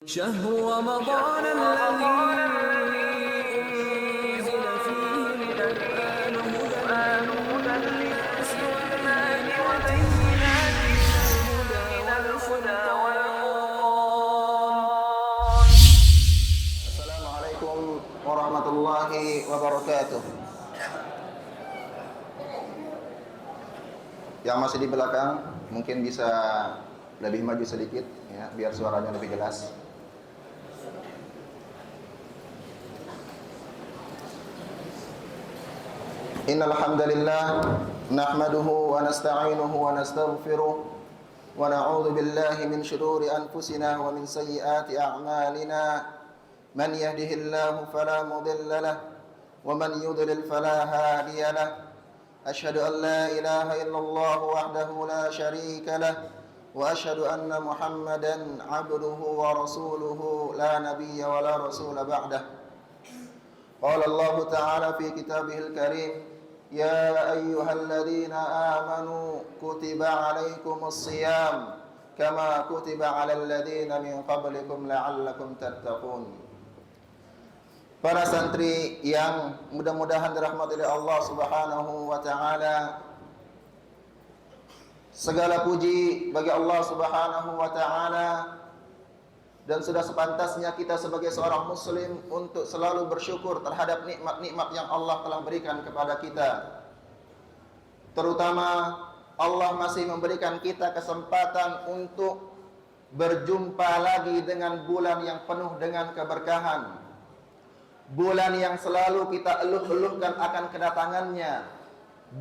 شهر رمضان الذي أنزل فيه القرآن هدى للناس وبينات من الهدى والفرقان. Assalamualaikum warahmatullahi wabarakatuh. Yang masih di belakang mungkin bisa lebih maju sedikit ya, biar suaranya lebih jelas. Innal hamdalillah nahmaduhu wa nasta'inuhu wa nastaghfiruh wa na'udzu billahi min shururi anfusina wa min sayyiati a'malina. Man yahdihillahu fala mudilla lahu wa man yudlil fala hadiya lahu. Asyhadu an la ilaha illallah wahdahu la syarika lahu wa asyhadu anna Muhammadan 'abduhu wa rasuluhu la nabiyya wa la rasula ba'dah. Qala Allah ta'ala fi kitabihil karim, ya ayyuhalladzina amanu kutiba 'alaikumus shiyam kama kutiba 'alal ladzina min qablikum la'allakum tattaqun. Para santri yang mudah-mudahan dirahmati oleh Allah Subhanahu wa taala, segala puji bagi Allah Subhanahu wa taala, dan sudah sepantasnya kita sebagai seorang muslim untuk selalu bersyukur terhadap nikmat-nikmat yang Allah telah berikan kepada kita. Terutama Allah masih memberikan kita kesempatan untuk berjumpa lagi dengan bulan yang penuh dengan keberkahan. Bulan yang selalu kita eluh-eluhkan akan kedatangannya.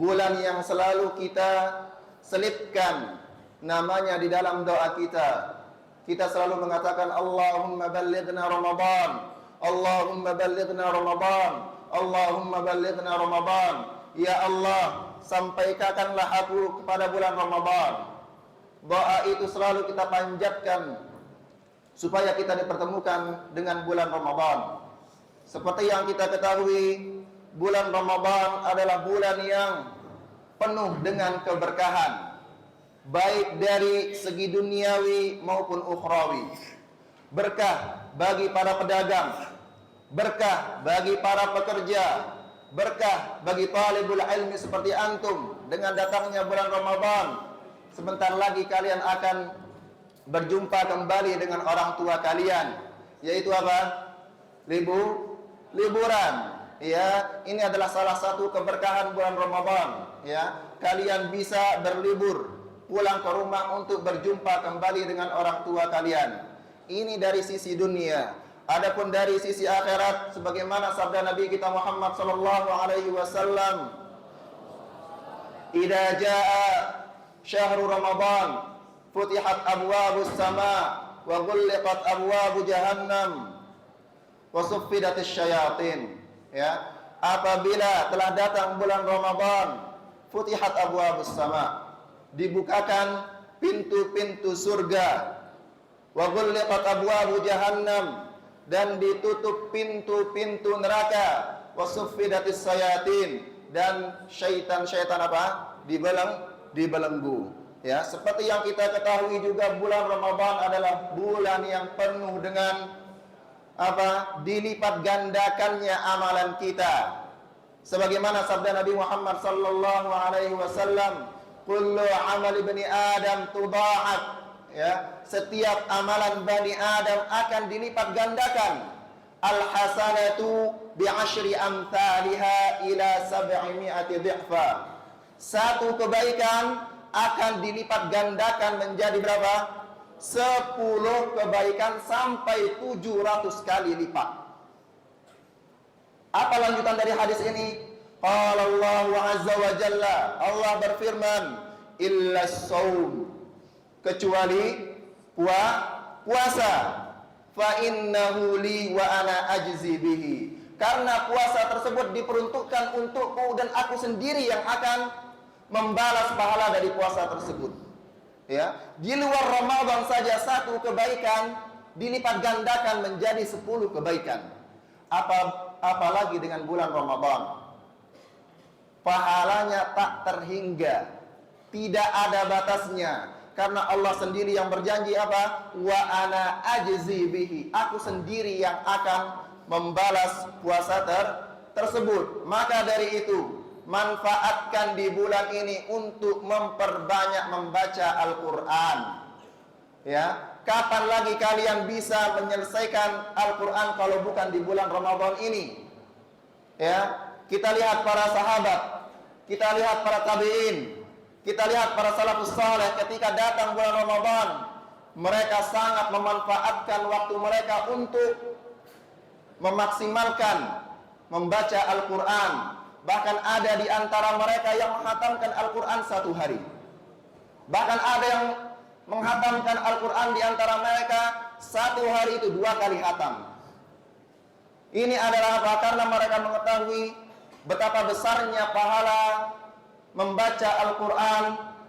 Bulan yang selalu kita selipkan namanya di dalam doa kita. Kita selalu mengatakan Allahumma ballighna Ramadan, Allahumma ballighna Ramadan, Allahumma ballighna Ramadan. Ya Allah, sampaikanlah aku kepada bulan Ramadan. Doa itu selalu kita panjatkan supaya kita dipertemukan dengan bulan Ramadan. Seperti yang kita ketahui, bulan Ramadan adalah bulan yang penuh dengan keberkahan, baik dari segi duniawi maupun ukhrawi. Berkah bagi para pedagang, berkah bagi para pekerja, berkah bagi talibul ilmi seperti antum. Dengan datangnya bulan Ramadan, sebentar lagi kalian akan berjumpa kembali dengan orang tua kalian, yaitu apa? Liburan. Ya, ini adalah salah satu keberkahan bulan Ramadan. Ya, kalian bisa berlibur, pulang ke rumah untuk berjumpa kembali dengan orang tua kalian. Ini dari sisi dunia. Adapun dari sisi akhirat, sebagaimana sabda Nabi kita Muhammad sallallahu alaihi wasallam, "Idza jaa syahrul Ramadan, futihat abwabus sama wa ghulliqat abwabu jahannam wa suffidatis syayatin." Ya, apabila telah datang bulan Ramadan, futihat abwabus sama, dibukakan pintu-pintu surga, wa ghulliqat abwabu jahannam, dan ditutup pintu-pintu neraka, wa suffidatis syayatin, dan syaitan-syaitan apa? Dibelenggu. Ya, seperti yang kita ketahui juga, bulan Ramadan adalah bulan yang penuh dengan apa? Dilipat gandakannya amalan kita. Sebagaimana sabda Nabi Muhammad sallallahu alaihi wasallam, kullu amali bani Adam tudha'at. Ya, setiap amalan bani Adam akan dilipat gandakan. Al hasanatu bi asyri amsalha ila 700 dhi'fa. Satu kebaikan akan dilipat gandakan menjadi berapa? 10 kebaikan sampai 700 kali lipat. Apa lanjutan dari hadis ini? Qala Allah azza wa jalla, Allah berfirman, illa shaum, kecuali puasa, fa innahu li wa ana ajzi bihi, karena puasa tersebut diperuntukkan untukku dan aku sendiri yang akan membalas pahala dari puasa tersebut. Ya, di luar Ramadan saja satu kebaikan dilipat gandakan menjadi 10 kebaikan. Apalagi dengan bulan Ramadan. Pahalanya tak terhingga, tidak ada batasnya. Karena Allah sendiri yang berjanji apa? Wa ana ajzi bihi. Aku sendiri yang akan membalas puasa tersebut. Maka dari itu, manfaatkan di bulan ini untuk memperbanyak membaca Al-Qur'an. Ya, kapan lagi kalian bisa menyelesaikan Al-Qur'an kalau bukan di bulan Ramadan ini? Ya, kita lihat para sahabat, kita lihat para tabi'in, kita lihat para salafus saleh ketika datang bulan Ramadan, mereka sangat memanfaatkan waktu mereka untuk memaksimalkan membaca Al-Qur'an. Bahkan ada di antara mereka yang menghatamkan Al-Qur'an 1 hari. Bahkan ada yang menghatamkan Al-Qur'an di antara mereka 1 hari itu 2 kali hatam. Ini adalah apa? Karena mereka mengetahui betapa besarnya pahala membaca Al-Qur'an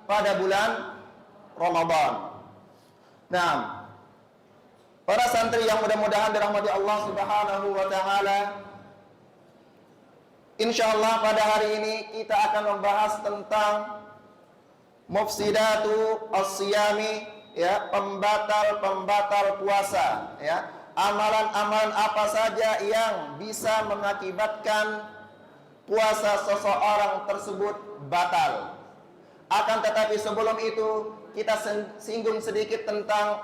pada bulan Ramadan. Nah, para santri yang mudah-mudahan dirahmati Allah Subhanahu wa taala, insyaallah pada hari ini kita akan membahas tentang mufsidatu as-siyami, ya, pembatal-pembatal puasa, ya. Amalan-amalan apa saja yang bisa mengakibatkan puasa seseorang tersebut batal. Akan tetapi sebelum itu kita singgung sedikit tentang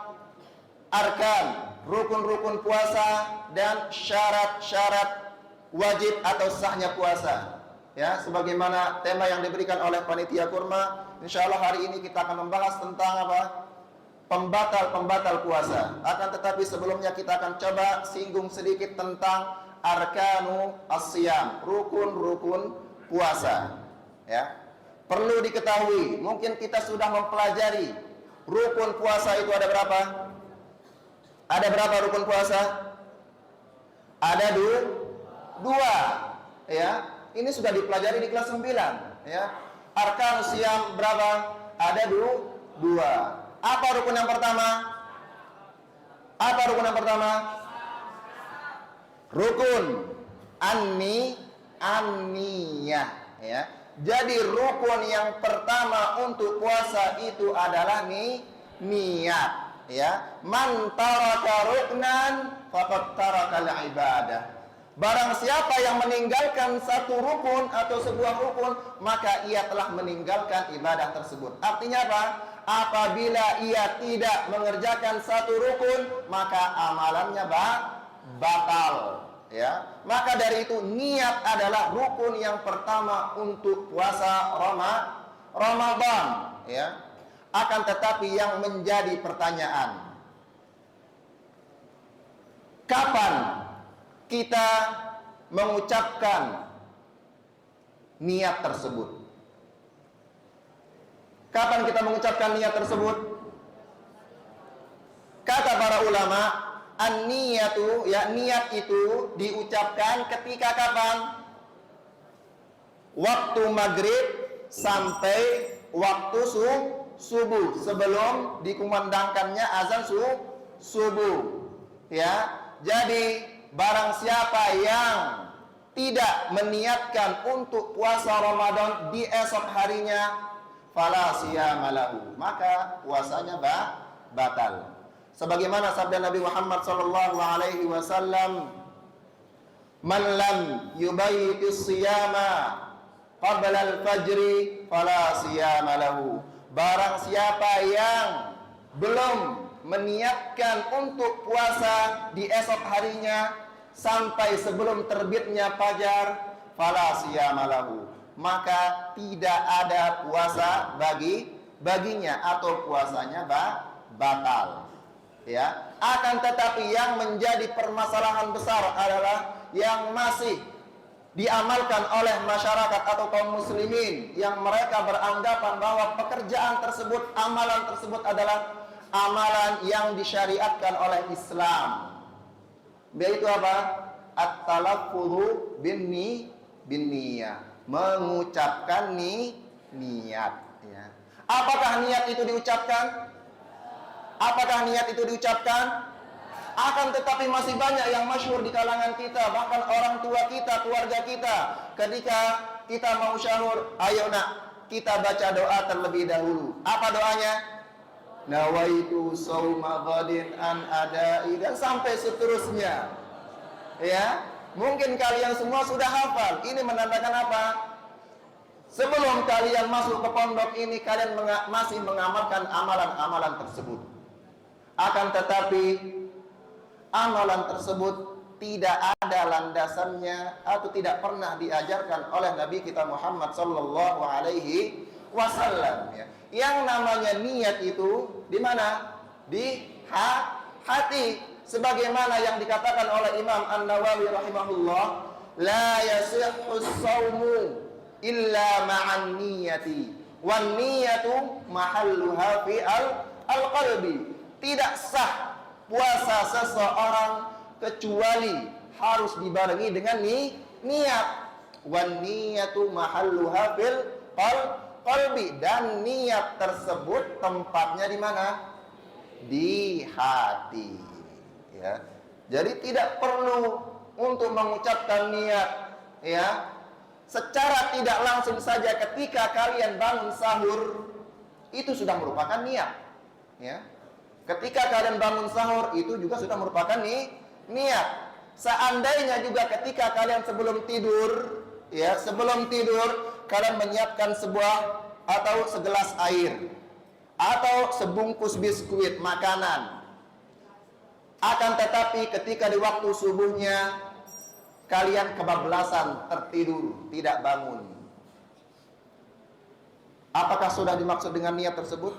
arkan, rukun-rukun puasa dan syarat-syarat wajib atau sahnya puasa. Ya, sebagaimana tema yang diberikan oleh panitia kurma, insyaallah hari ini kita akan membahas tentang apa? Pembatal-pembatal puasa. Akan tetapi sebelumnya kita akan coba singgung sedikit tentang arkanu as-siyam, rukun-rukun puasa. Ya. Perlu diketahui, mungkin kita sudah mempelajari rukun puasa itu ada berapa? Ada berapa rukun puasa? Ada 2. Ya. Ini sudah dipelajari di kelas 9, ya. Arkanu siyam berapa? Ada 2. Apa rukun yang pertama? Apa rukun yang pertama? Rukun an-niyah, ya. Jadi rukun yang pertama untuk puasa itu adalah niat, ya. Man taraka ruknan faqad tarakal ibadah. Barang siapa yang meninggalkan satu rukun atau sebuah rukun, maka ia telah meninggalkan ibadah tersebut. Artinya apa? Apabila ia tidak mengerjakan satu rukun, maka amalannya batal. Ya, maka dari itu niat adalah rukun yang pertama untuk puasa Ramadan. Ya, akan tetapi yang menjadi pertanyaan, kapan kita mengucapkan niat tersebut? Kapan kita mengucapkan niat tersebut? Kata para ulama, an-niyatu, ya, niat itu diucapkan ketika kapan? Waktu maghrib sampai waktu subuh, sebelum dikumandangkannya azan subuh. Ya, jadi barang siapa yang tidak meniatkan untuk puasa Ramadan di esok harinya, fala siyama lahu, maka puasanya batal. Sebagaimana sabda Nabi Muhammad sallallahu alaihi wasallam, "Man lam yubayyitis siyama qabla al-fajri fala siyama lahu." Barang siapa yang belum meniatkan untuk puasa di esok harinya sampai sebelum terbitnya fajar, fala siyama lahu, maka tidak ada puasa baginya atau puasanya batal. Ya, akan tetapi yang menjadi permasalahan besar adalah yang masih diamalkan oleh masyarakat atau kaum muslimin yang mereka beranggapan bahwa pekerjaan tersebut, amalan tersebut adalah amalan yang disyariatkan oleh Islam. Yaitu apa? At-talaffudhu bin niyah, mengucapkan niat, ya. Apakah niat itu diucapkan? Apakah niat itu diucapkan? Akan tetapi masih banyak yang masyhur di kalangan kita, bahkan orang tua kita, keluarga kita, ketika kita mau syahur, ayo nak, kita baca doa terlebih dahulu. Apa doanya? nawaitu sauma ghadin an adai, dan sampai seterusnya. Ya, mungkin kalian semua sudah hafal. Ini menandakan apa? Sebelum kalian masuk ke pondok ini, kalian masih mengamalkan amalan-amalan tersebut. Akan tetapi amalan tersebut tidak ada landasannya atau tidak pernah diajarkan oleh Nabi kita Muhammad sallallahu alaihi wasallam, ya. Yang namanya niat itu di mana? Di hati. Sebagaimana yang dikatakan oleh Imam An-Nawawi rahimahullah, la yasihhu shaumu illa ma'an niyati wan niyatu mahalluha fi al-qalbi. Tidak sah puasa seseorang kecuali harus dibarengi dengan niat. Wan niyatu mahalluha fil qalbi, dan niat tersebut tempatnya di mana? Di hati, ya. Jadi tidak perlu untuk mengucapkan niat, ya, secara tidak langsung saja ketika kalian bangun sahur itu sudah merupakan niat, ya. Ketika kalian bangun sahur itu juga sudah merupakan niat. Seandainya juga ketika kalian sebelum tidur, ya, sebelum tidur kalian menyiapkan sebuah atau segelas air atau sebungkus biskuit makanan. Akan tetapi ketika di waktu subuhnya kalian kebablasan tertidur, tidak bangun. Apakah sudah dimaksud dengan niat tersebut?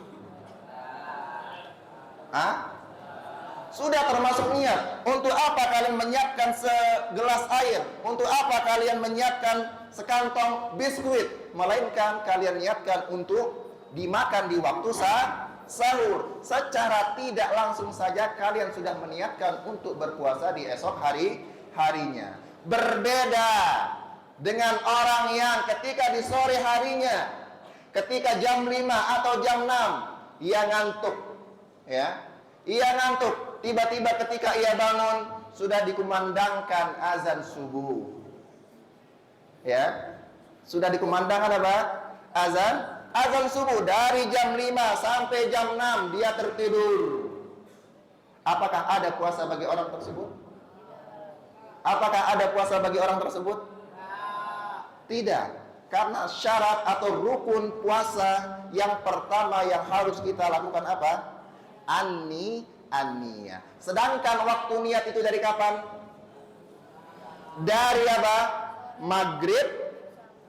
Sudah termasuk niat. Untuk apa kalian menyiapkan segelas air? Untuk apa kalian menyiapkan sekantong biskuit? Melainkan kalian niatkan untuk dimakan di waktu sahur. Secara tidak langsung saja kalian sudah meniatkan untuk berpuasa di esok harinya. Berbeda dengan orang yang ketika di sore harinya, ketika jam 5 atau jam 6 ia ngantuk, ya. Ia ngantuk, tiba-tiba ketika ia bangun sudah dikumandangkan azan subuh. Ya. Sudah dikumandangkan apa? Azan subuh. Dari jam 5 sampai jam 6 dia tertidur. Apakah ada puasa bagi orang tersebut? Apakah ada puasa bagi orang tersebut? Tidak. Karena syarat atau rukun puasa yang pertama yang harus kita lakukan apa? An-niyah. Sedangkan waktu niat itu dari kapan? Dari apa? Maghrib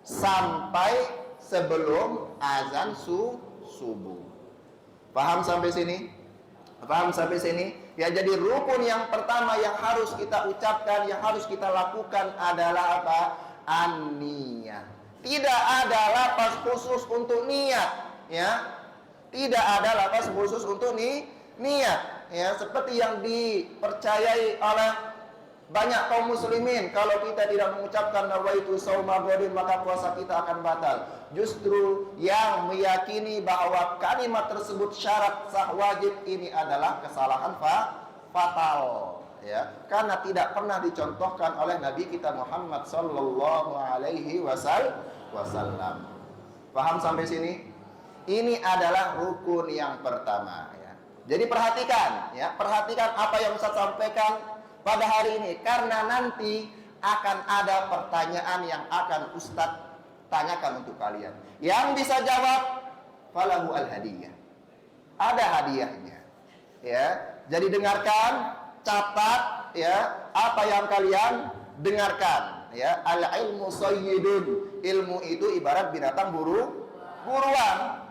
sampai sebelum azan subuh. Paham sampai sini? Paham sampai sini? Ya, jadi rukun yang pertama yang harus kita ucapkan, yang harus kita lakukan adalah apa? An-niyah. Tidak ada lafaz khusus untuk niat, ya. Tidak ada lafaz khusus untuk niat, ya, seperti yang dipercayai oleh banyak kaum muslimin. Kalau kita tidak mengucapkan nawaitu shauma ghadin maka puasa kita akan batal. Justru yang meyakini bahwa kalimat tersebut syarat sah wajib ini adalah kesalahan fatal, ya, karena tidak pernah dicontohkan oleh Nabi kita Muhammad sallallahu alaihi wasallam. Paham sampai sini? Ini adalah rukun yang pertama, ya. Jadi perhatikan, ya, perhatikan apa yang Ustaz sampaikan pada hari ini, karena nanti akan ada pertanyaan yang akan Ustaz tanyakan untuk kalian. Yang bisa jawab falahu al-hadiyah. Ada hadiahnya. Ya. Jadi dengarkan, catat, ya, apa yang kalian dengarkan, ya. Al-ilmu sayyidun. Ilmu itu ibarat binatang buruan.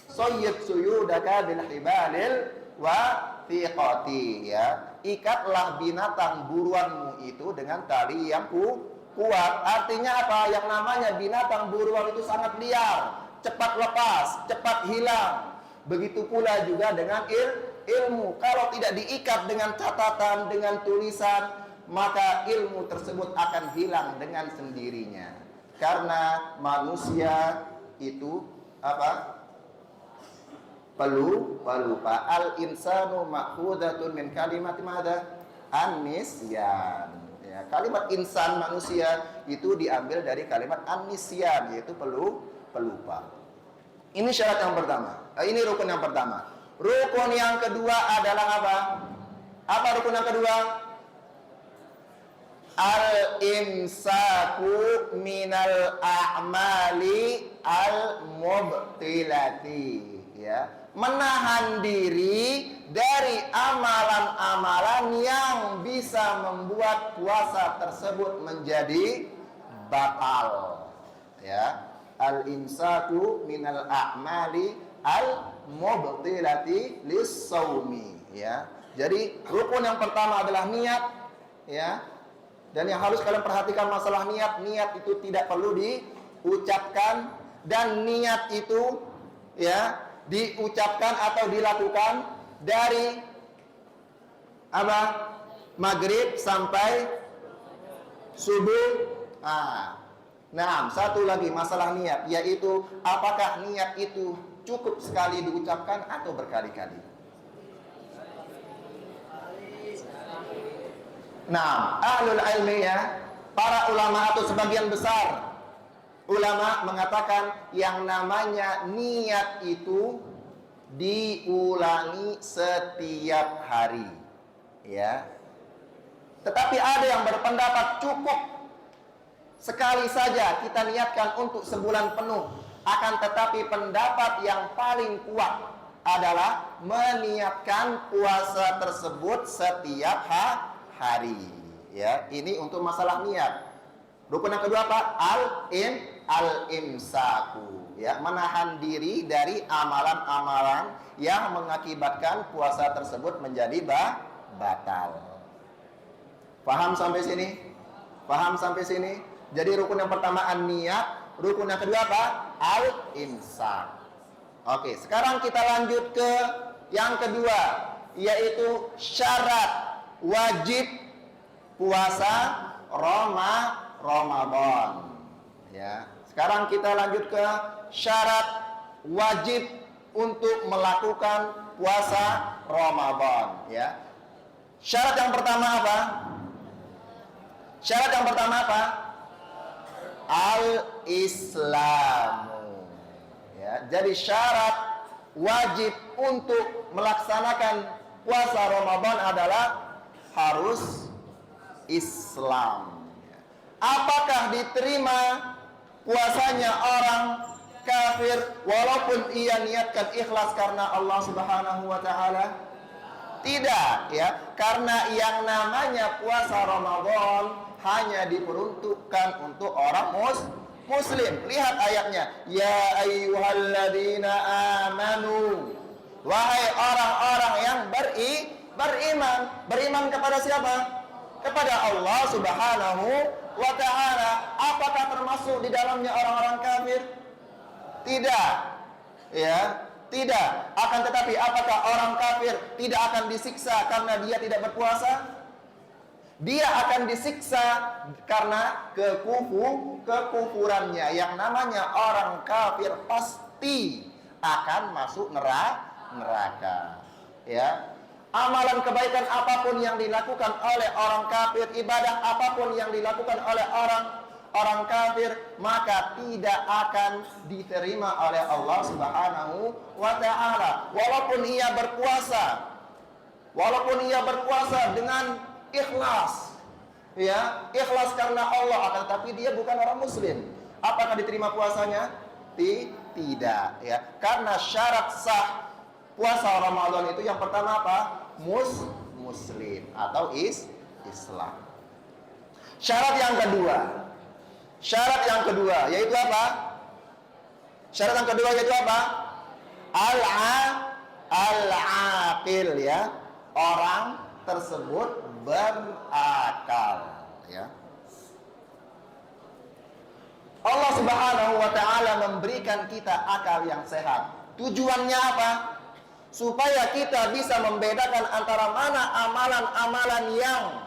Sayyid suyudaka bil hibalil wa thiqati, ya. Ikatlah binatang buruanmu itu dengan tali yang kuat. Artinya apa? Yang namanya binatang buruan itu sangat liar, cepat lepas, cepat hilang. Begitu pula juga dengan ilmu. Kalau tidak diikat dengan catatan, dengan tulisan, maka ilmu tersebut akan hilang dengan sendirinya. Karena manusia itu apa? Pelupa. Al insanu ma'khudatun min kalimat madza? An-nisyan. Ya, kalimat insan manusia itu diambil dari kalimat an-nisyan, yaitu pelupa. Ini syarat yang pertama. Ini rukun yang pertama. Rukun yang kedua adalah apa? Apa rukun yang kedua? Al-imsaku minal a'mali al-mubtilati, ya. Menahan diri dari amalan-amalan yang bisa membuat puasa tersebut menjadi batal, ya. Al-imsaku minal a'mali al-mubtilati lis-shaumi, ya. Jadi rukun yang pertama adalah niat, ya. Dan yang harus kalian perhatikan masalah niat, niat itu tidak perlu diucapkan, dan niat itu, ya, diucapkan atau dilakukan dari apa? Maghrib sampai subuh. Nah, satu lagi masalah niat, yaitu apakah niat itu cukup sekali diucapkan atau berkali-kali. Nah, ahlul ilmi, ya, para ulama atau sebagian besar ulama mengatakan yang namanya niat itu diulangi setiap hari, ya. Tetapi ada yang berpendapat cukup sekali saja kita niatkan untuk sebulan penuh. Akan tetapi pendapat yang paling kuat adalah meniatkan puasa tersebut setiap hari, ya. Ini untuk masalah niat. Rukun yang kedua apa? Al-imsaku, ya, menahan diri dari amalan-amalan yang mengakibatkan puasa tersebut menjadi batal. Paham sampai sini? Paham sampai sini? Jadi rukun yang pertama an-niat, rukun yang kedua apa? Al-imsak. Oke, sekarang kita lanjut ke yang kedua, yaitu syarat wajib puasa Ramadan, ya. Sekarang kita lanjut ke syarat wajib untuk melakukan puasa Ramadan, ya. Syarat yang pertama apa? Syarat yang pertama apa? Al-Islamu, ya. Jadi syarat wajib untuk melaksanakan puasa Ramadan adalah harus Islam. Apakah diterima puasanya orang kafir walaupun ia niatkan ikhlas karena Allah Subhanahu wa taala? Tidak, ya. Karena yang namanya puasa Ramadan hanya diperuntukkan untuk orang muslim. Lihat ayatnya, ya ayyuhalladzina amanu, wahai orang-orang yang beriman. Beriman kepada siapa? Kepada Allah Subhanahu wa ta'ala. Apakah termasuk di dalamnya orang-orang kafir? Tidak, ya, tidak. Akan tetapi apakah orang kafir tidak akan disiksa karena dia tidak berpuasa? Dia akan disiksa karena kekufurannya. Yang namanya orang kafir pasti akan masuk neraka, ya. Amalan kebaikan apapun yang dilakukan oleh orang kafir, ibadah apapun yang dilakukan oleh orang kafir, maka tidak akan diterima oleh Allah Subhanahu wa ta'ala. Walaupun ia berpuasa dengan ikhlas, ya, ikhlas karena Allah, akan tapi dia bukan orang muslim. Apakah diterima puasanya? Tidak, ya. Karena syarat sah puasa Ramadan itu yang pertama apa? Muslim atau Islam. Syarat yang kedua yaitu apa? Syarat yang kedua yaitu apa? Al-aqil, ya. Orang tersebut berakal, ya. Allah Subhanahu wa ta'ala memberikan kita akal yang sehat. Tujuannya apa? Supaya kita bisa membedakan antara mana amalan-amalan yang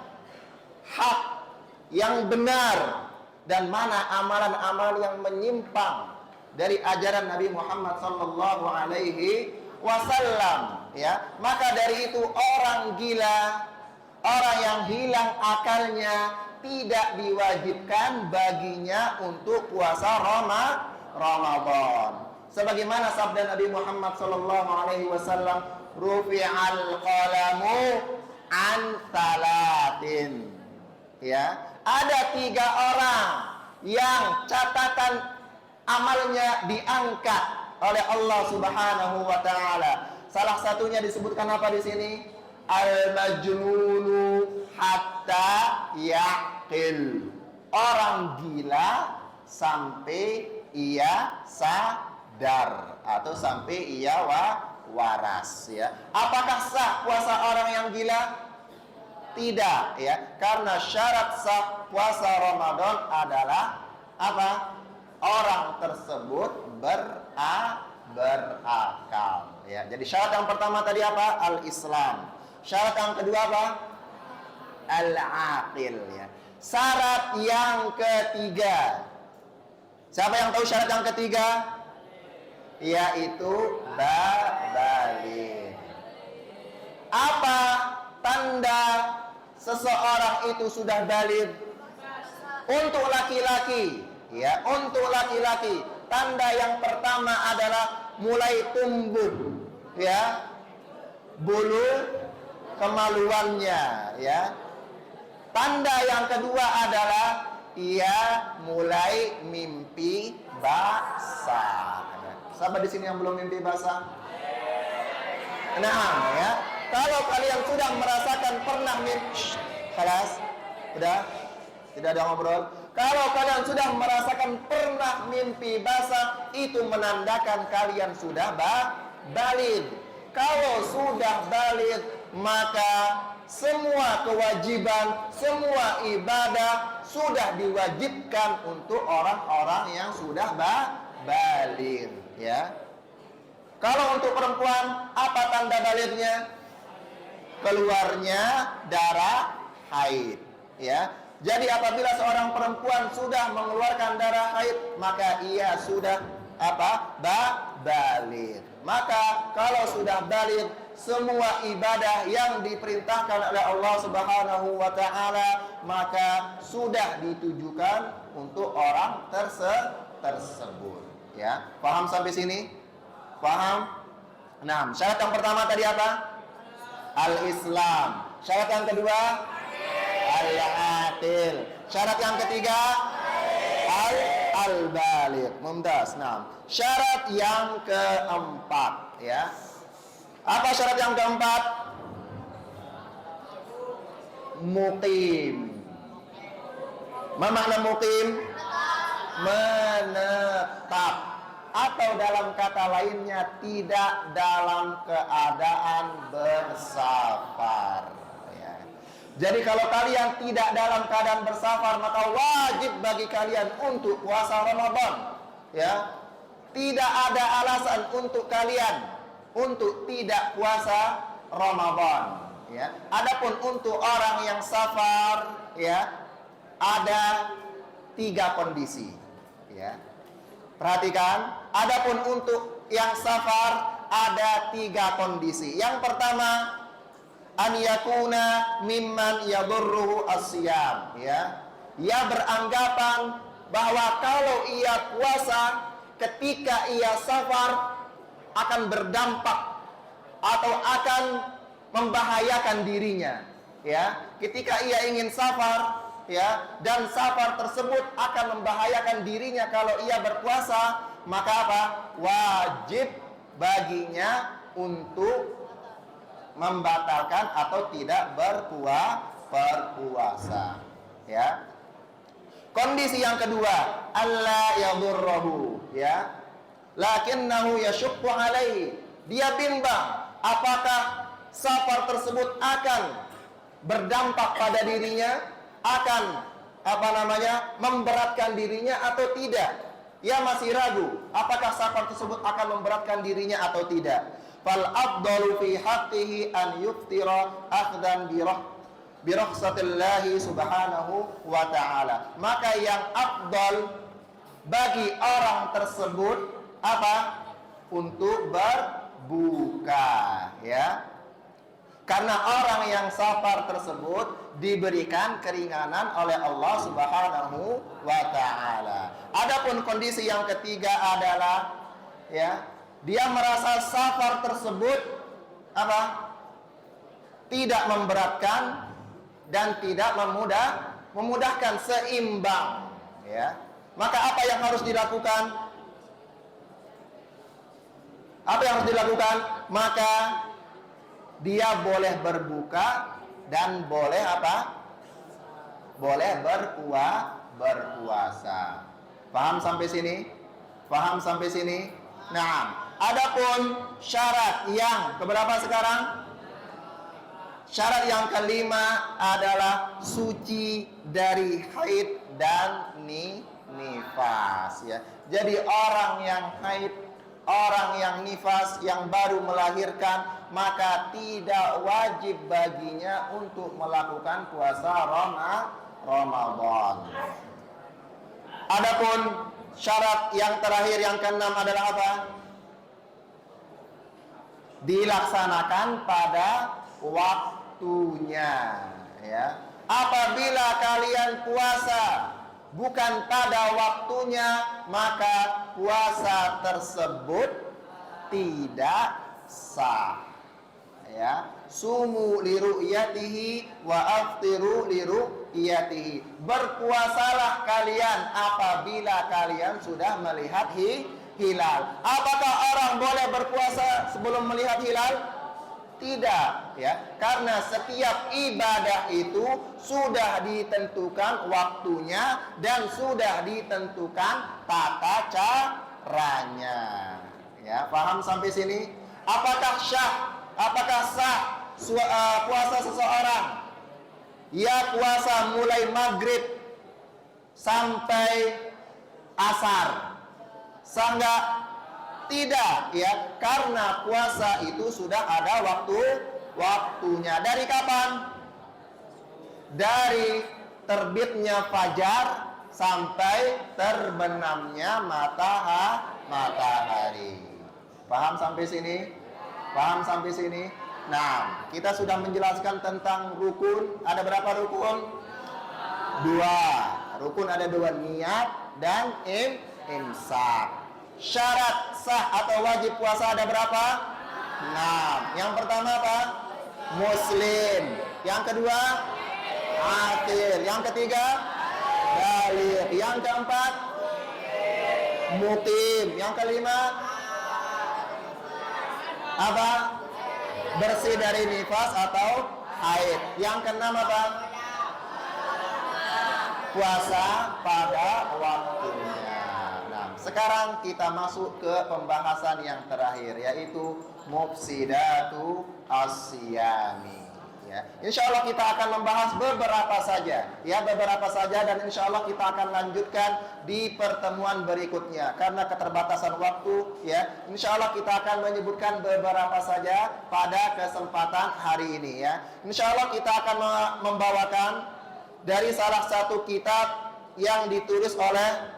hak, yang benar, dan mana amalan-amalan yang menyimpang dari ajaran Nabi Muhammad sallallahu alaihi wasallam, ya. Maka dari itu orang gila, orang yang hilang akalnya, tidak diwajibkan baginya untuk puasa Ramadan. Sebagaimana sabda Nabi Muhammad sallallahu alaihi wasallam, rufi'al qalamu an salatin. Ya, ada 3 orang yang catatan amalnya diangkat oleh Allah Subhanahu wa taala. Salah satunya disebutkan apa di sini? Al-majnunu hatta yaqil. Orang gila sampai ia sadar atau sampai ia waras, ya. Apakah sah puasa orang yang gila? Tidak, ya. Karena syarat sah puasa Ramadan adalah apa? Orang tersebut berakal, ya. Jadi syarat yang pertama tadi apa? Al-Islam. Syarat yang kedua apa? Al-aqil, ya. Syarat yang ketiga. Siapa yang tahu syarat yang ketiga? Yaitu baligh. Apa tanda seseorang itu sudah baligh? Untuk laki-laki, ya, untuk laki-laki, tanda yang pertama adalah mulai tumbuh, ya, bulu kemaluannya, ya. Tanda yang kedua adalah ia mulai mimpi basah. Siapa di sini yang belum mimpi basah? Nah, ya. Kalau kalian sudah merasakan pernah mimpi, kelas, udah, tidak ada ngobrol. Kalau kalian sudah merasakan pernah mimpi basah, itu menandakan kalian sudah baligh. Kalau sudah baligh, maka semua kewajiban, semua ibadah sudah diwajibkan untuk orang-orang yang sudah baligh, ya. Kalau untuk perempuan, apa tanda balighnya? Keluarnya darah haid, ya. Jadi apabila seorang perempuan sudah mengeluarkan darah haid, maka ia sudah apa? Baligh. Maka kalau sudah baligh, semua ibadah yang diperintahkan oleh Allah Subhanahu wa taala maka sudah ditujukan untuk orang tersebut, ya. Paham sampai sini? Paham? Nah, syarat yang pertama tadi apa? Al-Islam. Syarat yang kedua? Al-aqil. Syarat yang ketiga? Al-baligh. Mumtaz. Nah, syarat yang keempat, ya. Apa syarat yang keempat? Muqim. Apa makna muqim? Menetap. Atau dalam kata lainnya, tidak dalam keadaan bersafar, ya. Jadi kalau kalian tidak dalam keadaan bersafar, maka wajib bagi kalian untuk puasa Ramadan, ya. Tidak ada alasan untuk kalian untuk tidak puasa Ramadan, ya. Adapun untuk orang yang safar, ya, ada 3 kondisi, ya. Perhatikan, adapun untuk yang safar ada 3 kondisi. Yang pertama, an yakuna mimman yadurruhu asyam, ya. Ia beranggapan bahwa kalau ia puasa ketika ia safar akan berdampak atau akan membahayakan dirinya, ya. Ketika ia ingin safar, ya, dan safar tersebut akan membahayakan dirinya kalau ia berpuasa, maka apa? Wajib baginya untuk membatalkan atau tidak berpuasa, ya. Kondisi yang kedua, alla yadurruhu, ya, lakinnahu yashukku alaihi. Dia bimbang apakah safar tersebut akan berdampak pada dirinya, akan memberatkan dirinya atau tidak. Ia masih ragu apakah safar tersebut akan memberatkan dirinya atau tidak. Fal afdalu fi haqqihi an yuftira akhdan bi rukhsatillahi subhanahu wa ta'ala. Maka yang afdal bagi orang tersebut apa? Untuk berbuka, ya. Karena orang yang safar tersebut diberikan keringanan oleh Allah Subhanahu wa taala. Adapun kondisi yang ketiga adalah, ya, dia merasa safar tersebut apa? Tidak memberatkan dan tidak memudahkan, seimbang, ya. Maka apa yang harus dilakukan? Apa yang harus dilakukan? Maka dia boleh berbuka dan boleh apa? Boleh berpuasa. Paham sampai sini? Paham sampai sini? Nah, adapun syarat yang keberapa sekarang? Syarat yang kelima adalah suci dari haid dan nifas, ya. Jadi orang yang haid, orang yang nifas, yang baru melahirkan, maka tidak wajib baginya untuk melakukan puasa Ramadan. Adapun syarat yang terakhir yang keenam adalah apa? Dilaksanakan pada waktunya, ya. Apabila kalian puasa bukan pada waktunya, maka puasa tersebut tidak sah, ya. Sumu liru'yatihi wa aftiru liru'yatihi. Berpuasalah kalian apabila kalian sudah melihat hilal. Apakah orang boleh berpuasa sebelum melihat hilal? Tidak, ya. Karena setiap ibadah itu sudah ditentukan waktunya dan sudah ditentukan tata caranya. Ya, paham sampai sini? Apakah sah puasa seseorang? Ya, puasa mulai maghrib sampai asar. Sah enggak? Tidak, ya, karena puasa itu sudah ada waktunya. Dari kapan? Dari terbitnya fajar sampai terbenamnya matahari. Paham sampai sini? Paham sampai sini? Nah, kita sudah menjelaskan tentang rukun. Ada berapa rukun? 2. Rukun ada 2, niat dan imsak. Syarat sah atau wajib puasa ada berapa? 6. Yang pertama apa? Muslim. Yang kedua? Aqil. Yang ketiga? Baligh. Yang keempat? Muqim. Yang kelima? Apa? Bersih dari nifas atau haid. Yang keenam apa? Puasa pada waktunya. Sekarang kita masuk ke pembahasan yang terakhir, yaitu mufsidatu as-siyami, ya. Insya Allah kita akan membahas beberapa saja, ya, beberapa saja, dan insya Allah kita akan lanjutkan di pertemuan berikutnya karena keterbatasan waktu, ya. Insya Allah kita akan menyebutkan beberapa saja pada kesempatan hari ini, ya. Insya Allah kita akan membawakan dari salah satu kitab yang ditulis oleh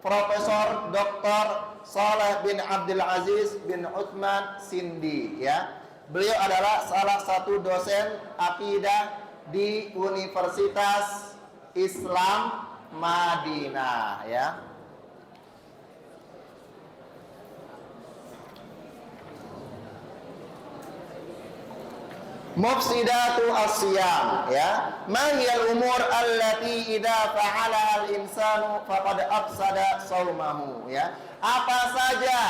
Profesor Dr. Saleh bin Abdul Aziz bin Uthman Sindi, ya. Beliau adalah salah satu dosen akidah di Universitas Islam Madinah, ya. Mufsidatu as-siyam, ya. Ma hiyal umur allati idza fa'alaha al-insanu faqad afsada shaumahu, ya. Apa saja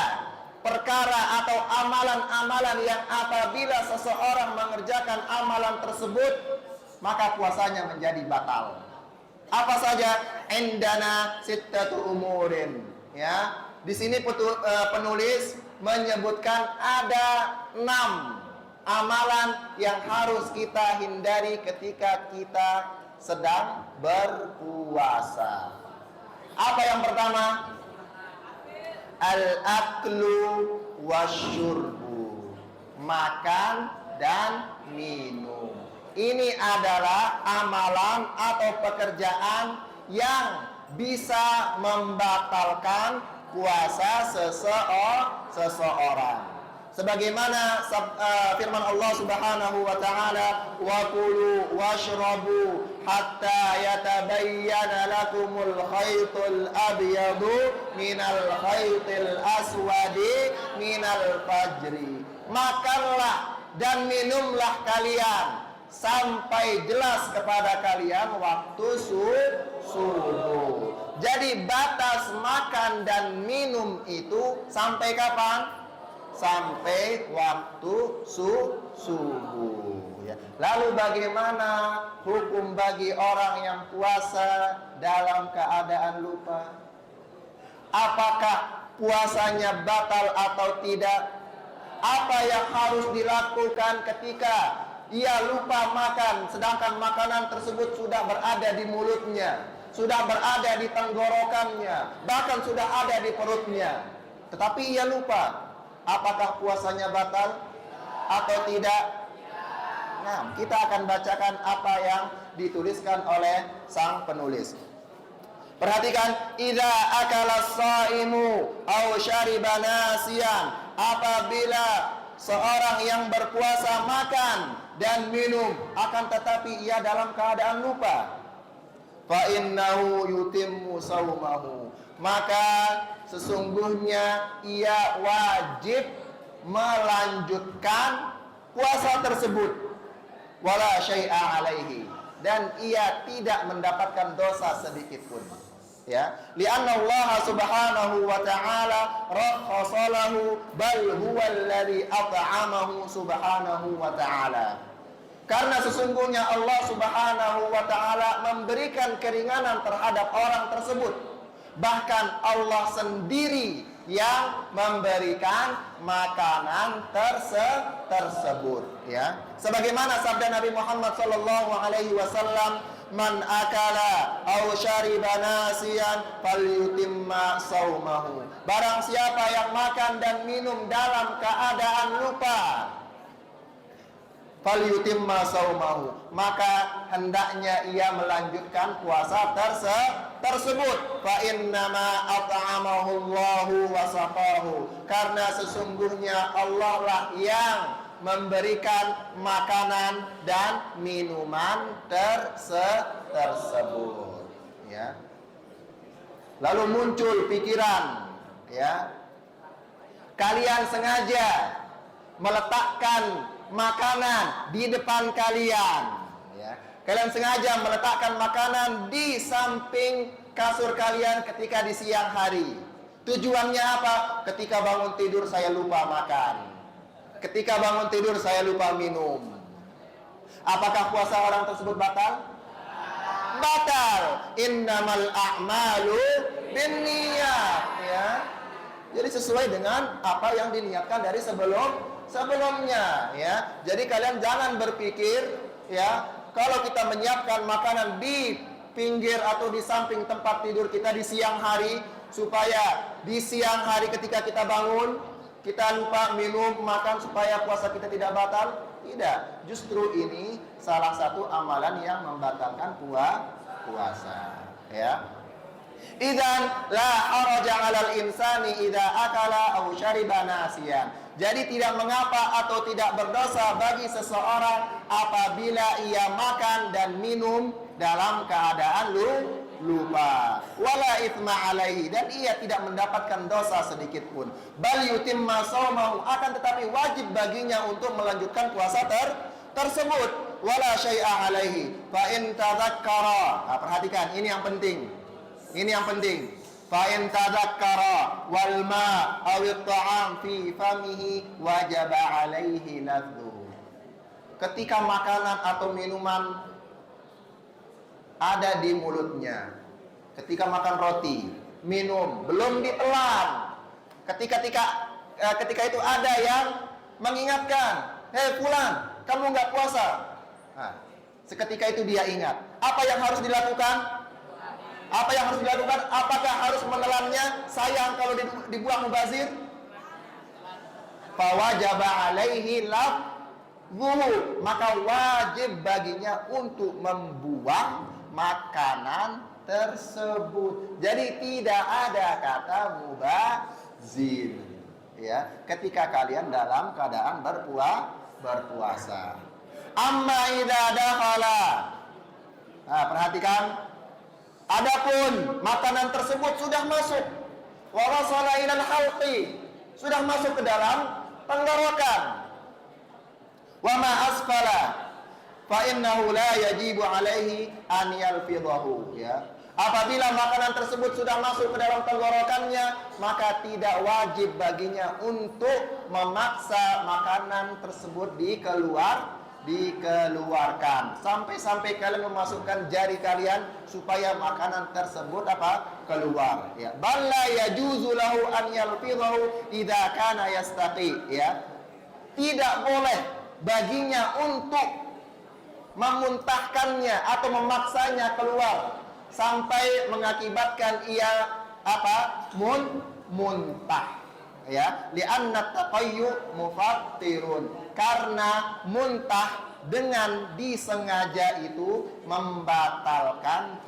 perkara atau amalan-amalan yang apabila seseorang mengerjakan amalan tersebut maka puasanya menjadi batal. Apa saja? Indana sittatu umurin, ya. Di sini penulis menyebutkan ada 6 amalan yang harus kita hindari ketika kita sedang berpuasa. Apa yang pertama? Al-aklu wasyurbu, makan dan minum. Ini adalah amalan atau pekerjaan yang bisa membatalkan puasa seseorang. Sebagaimana firman Allah Subhanahu wa taala, wa kulu washrabu hatta yatabayyana lakumul khaytul abyadu minal khaytil aswadi minal fajri. Makanlah dan minumlah kalian sampai jelas kepada kalian waktu subuh. Jadi batas makan dan minum itu sampai kapan? Sampai waktu subuh. Ya. Lalu bagaimana hukum bagi orang yang puasa dalam keadaan lupa? Apakah puasanya batal atau tidak? Apa yang harus dilakukan ketika ia lupa makan, sedangkan makanan tersebut sudah berada di mulutnya, sudah berada di tenggorokannya, bahkan sudah ada di perutnya, tetapi ia lupa? Apakah puasanya batal atau tidak? Nah, kita akan bacakan apa yang dituliskan oleh sang penulis. Perhatikan, idza akala shaimu aw syariba nasiyan, apabila seorang yang berpuasa makan dan minum akan tetapi ia dalam keadaan lupa, fa innahu yutimmu saumahu, maka sesungguhnya ia wajib melanjutkan puasa tersebut, wala syai'a alaihi, dan ia tidak mendapatkan dosa sedikit pun. Ya, li'anna Allah subhanahu wa ta'ala rakhasa lahu bal huwa alladhi at'amahu subhanahu wa ta'ala. Karena sesungguhnya Allah subhanahu wa ta'ala memberikan keringanan terhadap orang tersebut. Bahkan Allah sendiri yang memberikan makanan tersebut, ya. Sebagaimana sabda Nabi Muhammad sallallahu alaihi wasallam, man akala aw syariba nasiyan falyutimma saumahu. Barang siapa yang makan dan minum dalam keadaan lupa, falyutimma saumahu, maka hendaknya ia melanjutkan puasa tersebut. Fa innama at'amahu Allahu wa saqahu, karena sesungguhnya Allah lah yang memberikan makanan dan minuman tersebut, ya. Lalu muncul pikiran, ya, kalian sengaja meletakkan makanan di depan kalian, ya. Kalian sengaja meletakkan makanan di samping kasur kalian ketika di siang hari. Tujuannya apa? Ketika bangun tidur saya lupa makan, ketika bangun tidur saya lupa minum. Apakah puasa orang tersebut batal? Batal. Innamal a'malu binniyat, ya. Jadi sesuai dengan apa yang diniatkan dari sebelumnya, ya. Jadi kalian jangan berpikir, ya, kalau kita menyiapkan makanan di pinggir atau di samping tempat tidur kita di siang hari, supaya di siang hari ketika kita bangun kita lupa minum, makan, supaya puasa kita tidak batal. Tidak. Justru ini salah satu amalan yang membatalkan puasa, ya. Idzan la haraja 'alal insani idza akala aw syariba nasiyan. Jadi tidak mengapa atau tidak berdosa bagi seseorang apabila ia makan dan minum dalam keadaan lupa. Wala itsma alaihi, dan ia tidak mendapatkan dosa sedikit pun. Bal yutimma shaumahu, akan tetapi wajib baginya untuk melanjutkan puasa tersebut. Wala syai'a alaihi fa in tadzakkara. Nah, perhatikan, ini yang penting. Ini yang penting. Fa in tadzakkara wal ma aw at-ta'am fi famihi wajaba alaihi ladzuhu. Ketika makanan atau minuman ada di mulutnya, ketika makan roti, minum, belum ditelan, ketika itu ada yang mengingatkan, hei fulan, kamu nggak puasa. Nah, seketika itu dia ingat. Apa yang harus dilakukan? Apa yang harus dilakukan? Apakah harus menelannya? Sayang kalau dibuang mubazir. Fawajaba alaihi lafzuhu, maka wajib baginya untuk membuang makanan tersebut. Jadi tidak ada kata mubazir, ya, ketika kalian dalam keadaan berpuasa. Amma idza dakhala. Nah, perhatikan. Adapun makanan tersebut sudah masuk, wa wasala ilal halqi, sudah masuk ke dalam tenggorokan, Wa ma asfala fa innahu la yajibu alaihi an yalfidhahu, ya. Apabila makanan tersebut sudah masuk ke dalam tenggorokannya, maka tidak wajib baginya untuk memaksa makanan tersebut dikeluarkan. Sampai-sampai kalian memasukkan jari kalian supaya makanan tersebut keluar, ya. Balla yajuzu lahu an yalfidhahu idza kana yastaqi, ya. Tidak boleh baginya untuk memuntahkannya atau memaksanya keluar sampai mengakibatkan ia muntah, ya. Li'anna taqayyu mufattirun, karena muntah dengan disengaja itu membatalkan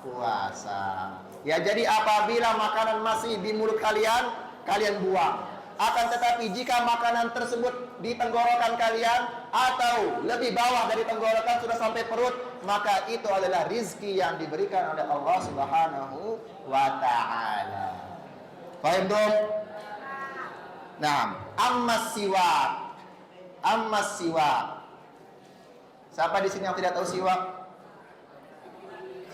puasa. Ya, jadi apabila makanan masih di mulut kalian, kalian buang. Akan tetapi jika makanan tersebut di tenggorokan kalian atau lebih bawah dari tenggorokan sudah sampai perut, maka itu adalah rizki yang diberikan oleh Allah Subhanahu wa ta'ala. Paham dong? Nah, ammas siwak. Siapa di sini yang tidak tahu siwak?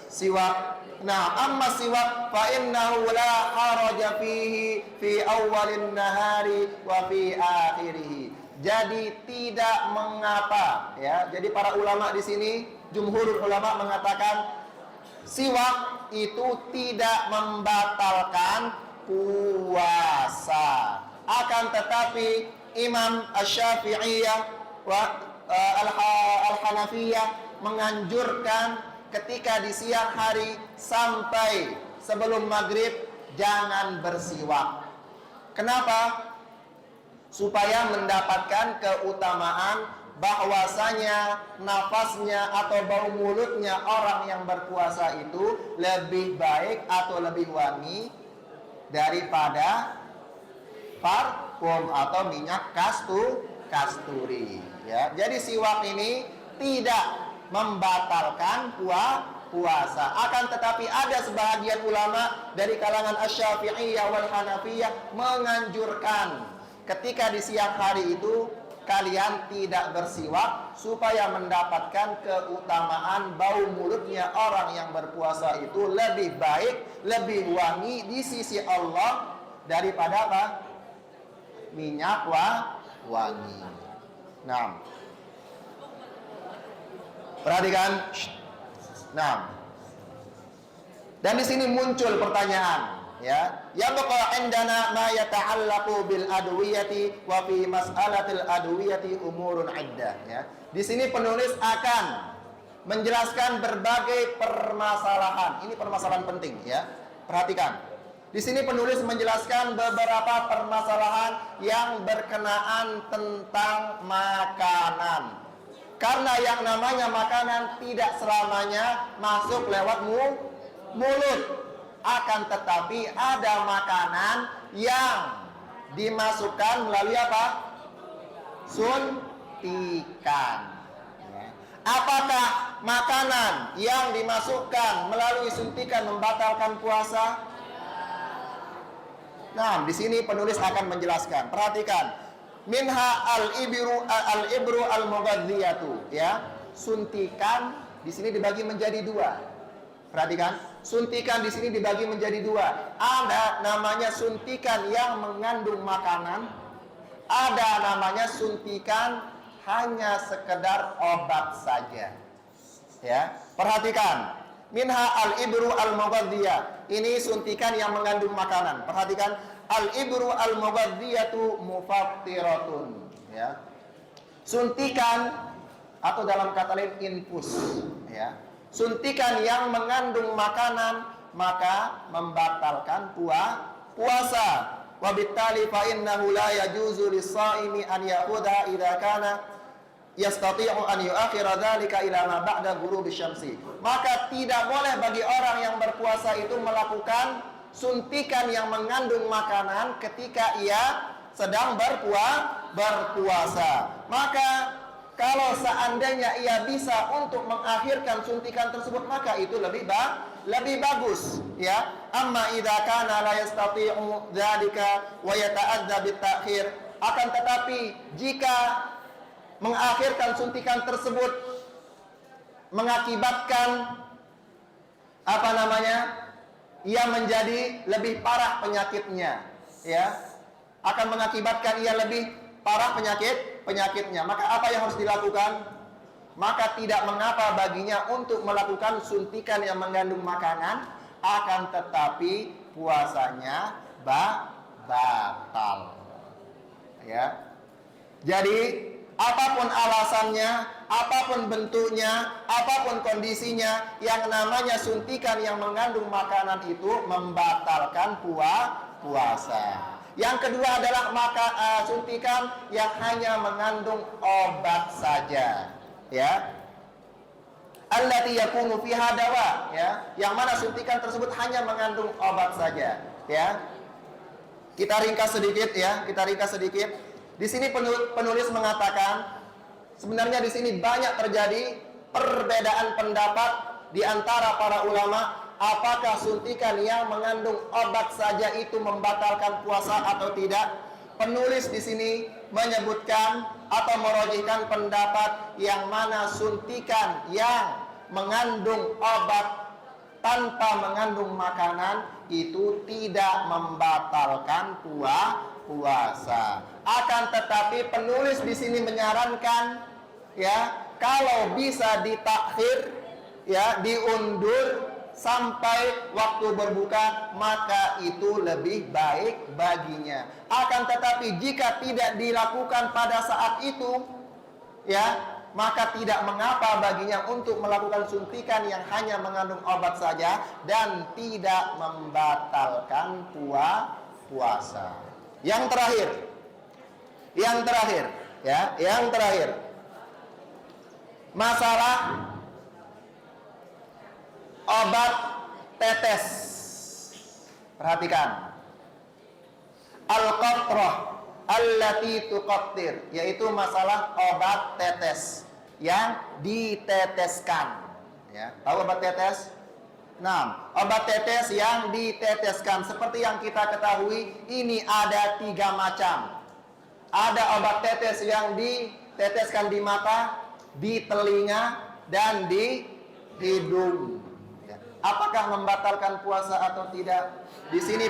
Siwak. Nah, amma siwak fa innahu la haraja fihi fi awwalin nahari wa fi akhirih. Jadi tidak mengapa, ya. Jadi para ulama di sini, jumhur ulama mengatakan siwak itu tidak membatalkan puasa. Akan tetapi Imam Asy-Syafi'iyah wa Al-Hanafiyah menganjurkan ketika di siang hari sampai sebelum maghrib jangan bersiwak. Kenapa? Supaya mendapatkan keutamaan bahwasanya nafasnya atau bau mulutnya orang yang berpuasa itu lebih baik atau lebih wangi daripada parfum atau minyak kasturi, ya. Jadi siwak ini tidak membatalkan puasa. Akan tetapi ada sebahagian ulama dari kalangan Asy-Syafi'iyah wal Hanafiyah menganjurkan ketika di siang hari itu kalian tidak bersiwak supaya mendapatkan keutamaan bau mulutnya orang yang berpuasa itu lebih baik, lebih wangi di sisi Allah daripada minyak wangi. Nah, perhatikan. Nah, dan di sini muncul pertanyaan, ya. Ya baqa indana ma yata'allaqu bil adwiyati wa fi mas'alatil adwiyati umurun iddah, ya. Di sini penulis akan menjelaskan berbagai permasalahan. Ini permasalahan penting, ya. Perhatikan. Di sini penulis menjelaskan beberapa permasalahan yang berkenaan tentang makanan. Karena yang namanya makanan tidak selamanya masuk lewat mulut. Akan tetapi ada makanan yang dimasukkan melalui suntikan. Apakah makanan yang dimasukkan melalui suntikan membatalkan puasa? Nah, di sini penulis akan menjelaskan. Perhatikan. Minha al-ibru al-mughadhiyatu, ya. Suntikan di sini dibagi menjadi dua. Perhatikan, suntikan di sini dibagi menjadi dua. Ada namanya suntikan yang mengandung makanan, ada namanya suntikan hanya sekedar obat saja. Ya, perhatikan. Minha al-ibru al-mughadhiyah. Ini suntikan yang mengandung makanan. Perhatikan. Al-ibru al-mughadhiyatu mufattiratun, ya. Suntikan atau dalam kata lain infus, ya. Suntikan yang mengandung makanan maka membatalkan puasa. Wa bittali fa innahu la yajuzu lis-shaimi an ya'khudha idza kana yastati'u an yu'akhira dzalika ila ma ba'da ghurubi syamsi. Maka tidak boleh bagi orang yang berpuasa itu melakukan suntikan yang mengandung makanan ketika ia sedang berpuasa. Maka kalau seandainya ia bisa untuk mengakhirkan suntikan tersebut, maka itu lebih bagus, ya. Amma idza kana la yastati'u dzalika wa yata'adza bit-ta'khir. Akan tetapi jika mengakhirkan suntikan tersebut mengakibatkan ia menjadi lebih parah penyakitnya, ya, akan mengakibatkan ia lebih parah penyakitnya. Maka apa yang harus dilakukan? Maka tidak mengapa baginya untuk melakukan suntikan yang mengandung makanan, akan tetapi puasanya batal. Ya. Jadi apapun alasannya, apapun bentuknya, apapun kondisinya, yang namanya suntikan yang mengandung makanan itu membatalkan puasa. Yang kedua adalah suntikan yang hanya mengandung obat saja, ya. Allati yakunu fiha dawa, ya. Yang mana suntikan tersebut hanya mengandung obat saja, ya. Kita ringkas sedikit, ya. Di sini penulis mengatakan sebenarnya di sini banyak terjadi perbedaan pendapat di antara para ulama, apakah suntikan yang mengandung obat saja itu membatalkan puasa atau tidak. Penulis di sini menyebutkan atau merojihkan pendapat yang mana suntikan yang mengandung obat tanpa mengandung makanan itu tidak membatalkan puasa. Akan tetapi penulis di sini menyarankan, ya, kalau bisa ditakhir, ya, diundur sampai waktu berbuka, maka itu lebih baik baginya. Akan tetapi jika tidak dilakukan pada saat itu, ya, maka tidak mengapa baginya untuk melakukan suntikan yang hanya mengandung obat saja dan tidak membatalkan puasa. Yang terakhir, masalah obat tetes. Perhatikan. Al-qatrah allati tuqattir, yaitu masalah obat tetes yang diteteskan. Ya, tahu obat tetes? Nah, obat tetes yang diteteskan, seperti yang kita ketahui, ini ada 3 macam. Ada obat tetes yang diteteskan di mata, di telinga, dan di hidung. Ya. Apakah membatalkan puasa atau tidak? Di sini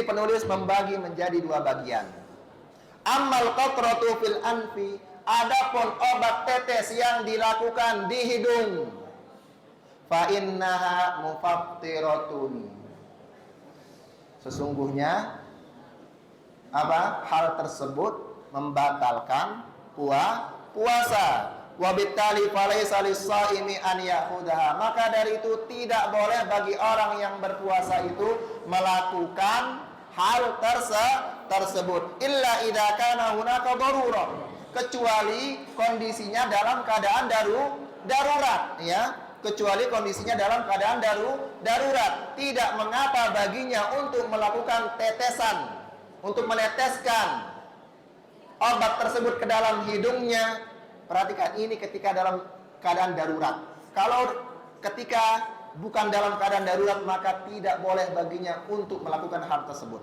penulis membagi menjadi 2 bagian. Ammal qatratu fil anfi, adapun obat tetes yang dilakukan di hidung, fa innaha mufattiratun, sesungguhnya hal tersebut membatalkan puasa. Wabittali falaysa lis-shaimi an ya'khudha, maka dari itu tidak boleh bagi orang yang berpuasa itu melakukan hal tersebut illa idza kana hunaka darurah, kecuali kondisinya dalam keadaan darurat, ya. Kecuali kondisinya dalam keadaan darurat, tidak mengapa baginya untuk melakukan tetesan, untuk meneteskan obat tersebut ke dalam hidungnya. Perhatikan, ini ketika dalam keadaan darurat. Kalau ketika bukan dalam keadaan darurat, maka tidak boleh baginya untuk melakukan hal tersebut.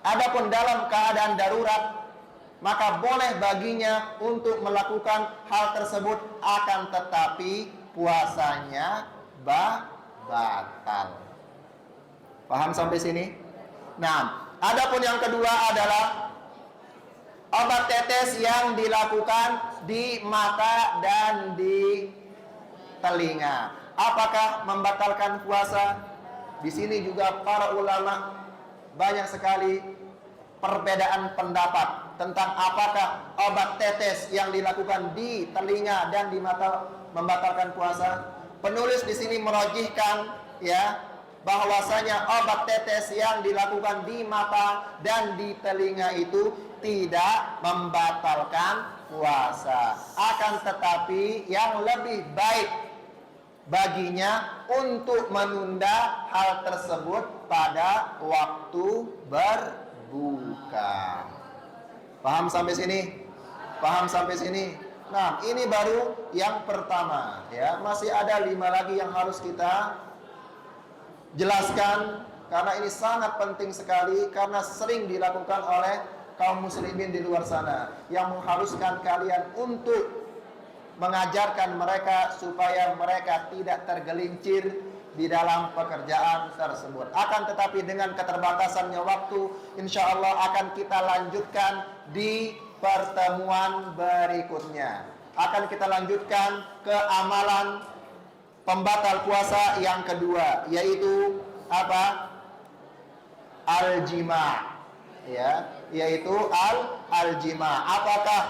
Adapun dalam keadaan darurat, maka boleh baginya untuk melakukan hal tersebut, akan tetapi puasanya batal. Paham sampai sini? Nah, adapun yang kedua adalah obat tetes yang dilakukan di mata dan di telinga. Apakah membatalkan puasa? Di sini juga para ulama banyak sekali perbedaan pendapat tentang apakah obat tetes yang dilakukan di telinga dan di mata membatalkan puasa. Penulis di sini merojihkan, ya, bahwasanya obat tetes yang dilakukan di mata dan di telinga itu tidak membatalkan puasa. Akan tetapi yang lebih baik baginya untuk menunda hal tersebut pada waktu berbuka. Paham sampai sini? Nah, ini baru yang pertama, ya. Masih ada 5 lagi yang harus kita jelaskan, karena ini sangat penting sekali, karena sering dilakukan oleh kaum muslimin di luar sana yang mengharuskan kalian untuk mengajarkan mereka supaya mereka tidak tergelincir di dalam pekerjaan tersebut. Akan tetapi dengan keterbatasannya waktu, insya Allah akan kita lanjutkan di pertemuan berikutnya. Akan kita lanjutkan ke amalan pembatal puasa yang kedua, yaitu apa? Al-jima', ya, yaitu al-jima'. Apakah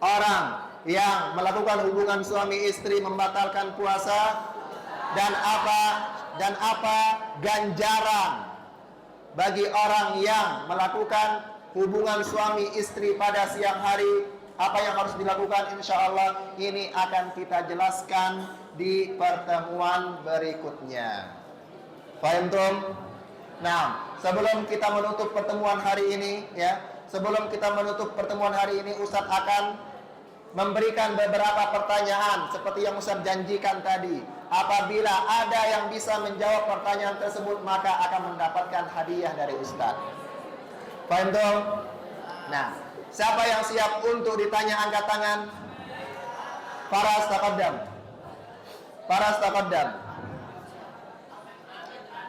orang yang melakukan hubungan suami istri membatalkan puasa? Dan apa ganjaran bagi orang yang melakukan hubungan suami istri pada siang hari? Apa yang harus dilakukan? Insya Allah ini akan kita jelaskan di pertemuan berikutnya. Paham Tom? Nah, sebelum kita menutup pertemuan hari ini, Ustadz akan memberikan beberapa pertanyaan seperti yang Ustaz janjikan tadi. Apabila ada yang bisa menjawab pertanyaan tersebut, maka akan mendapatkan hadiah dari Ustaz. Paham dong? Nah, siapa yang siap untuk ditanya angkat tangan? Faras taqaddam. Faras taqaddam.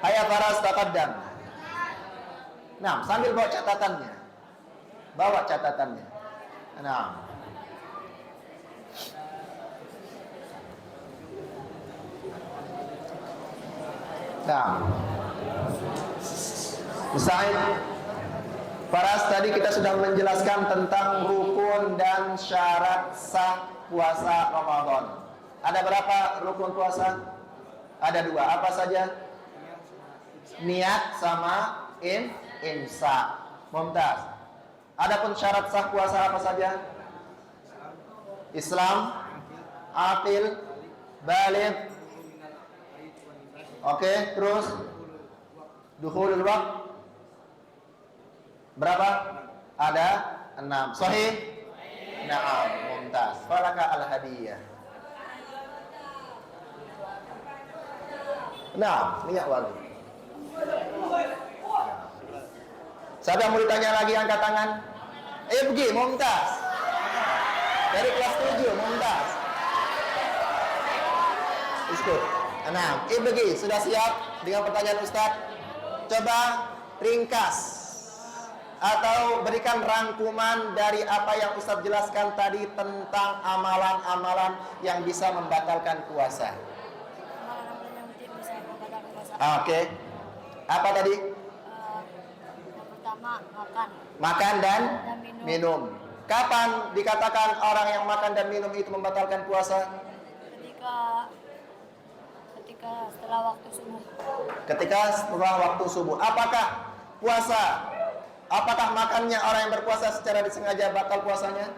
Hayya Faras taqaddam. Nah, sambil bawa catatannya. Bawa catatannya. Nah, Said Faras, tadi kita sudah menjelaskan tentang rukun dan syarat sah puasa Ramadan. Ada berapa rukun puasa? Ada 2. Apa saja? Niat sama imsak. Mumtaz. Adapun syarat sah puasa apa saja? Islam, aqil, baligh. Oke, terus dukhulul waqt berapa? Ada 6. Sahih? Na'am, mumtaz. Falaka al-hadiyah. Nah, niat wali. Siapa yang mau ditanya lagi angkat tangan? Pergi, mumtaz. Dari kelas 7, mumtaz. Ikut. Nah, pergi. Sudah siap dengan pertanyaan Ustaz? Coba ringkas atau berikan rangkuman dari apa yang Ustaz jelaskan tadi tentang amalan-amalan yang bisa membatalkan puasa. Oke. Apa tadi? Yang pertama makan dan minum. Kapan dikatakan orang yang makan dan minum itu membatalkan puasa? Ketika setelah waktu subuh. Ketika setelah waktu subuh. Apakah makannya orang yang berpuasa secara disengaja batal puasanya?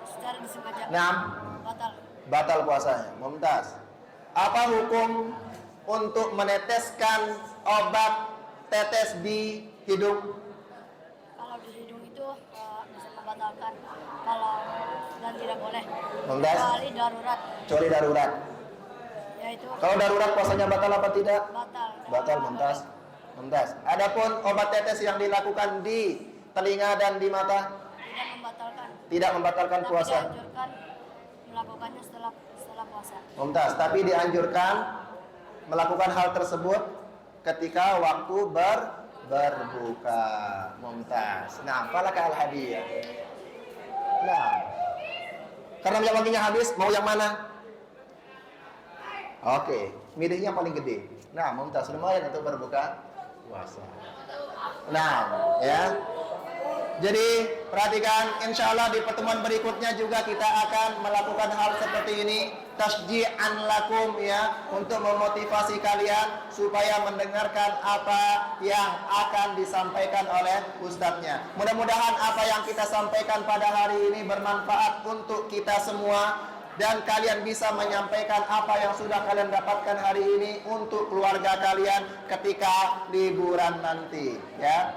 Secara disengaja. Batal puasanya. Mumtaz. Apa hukum untuk meneteskan obat tetes di hidung? Kalau di hidung itu bisa membatalkan. Dan tidak boleh. Mumtaz. Kecuali darurat. Yaitu. Kalau darurat puasanya batal apa tidak? Batal. Mumtaz. Adapun obat tetes yang dilakukan di telinga dan di mata? Tidak membatalkan puasa. Dianjurkan melakukannya setelah puasa. Mumtaz. Tapi dianjurkan melakukan hal tersebut ketika waktu berbuka. Mumtaz. Nah, falaka al-hadiyah. Nah, karena jam waktunya habis, mau yang mana? Oke, milihnya paling gede. Nah, mumtaz, lumayan untuk berbuka puasa. Nah, ya. Jadi perhatikan, insya Allah di pertemuan berikutnya juga kita akan melakukan hal seperti ini, tasji'an lakum, ya, untuk memotivasi kalian supaya mendengarkan apa yang akan disampaikan oleh ustadznya. Mudah-mudahan apa yang kita sampaikan pada hari ini bermanfaat untuk kita semua, dan kalian bisa menyampaikan apa yang sudah kalian dapatkan hari ini untuk keluarga kalian ketika liburan nanti, ya.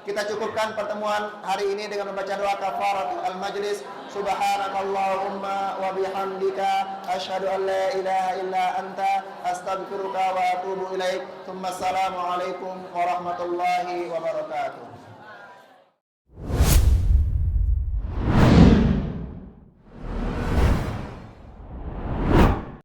Kita cukupkan pertemuan hari ini dengan membaca doa kafaratul al-majlis. Subhanakallahumma wa bihamdika asyhadu an la ilaha illa anta astaghfiruka wa atubu ilaik. Assalamualaikum warahmatullahi wabarakatuh.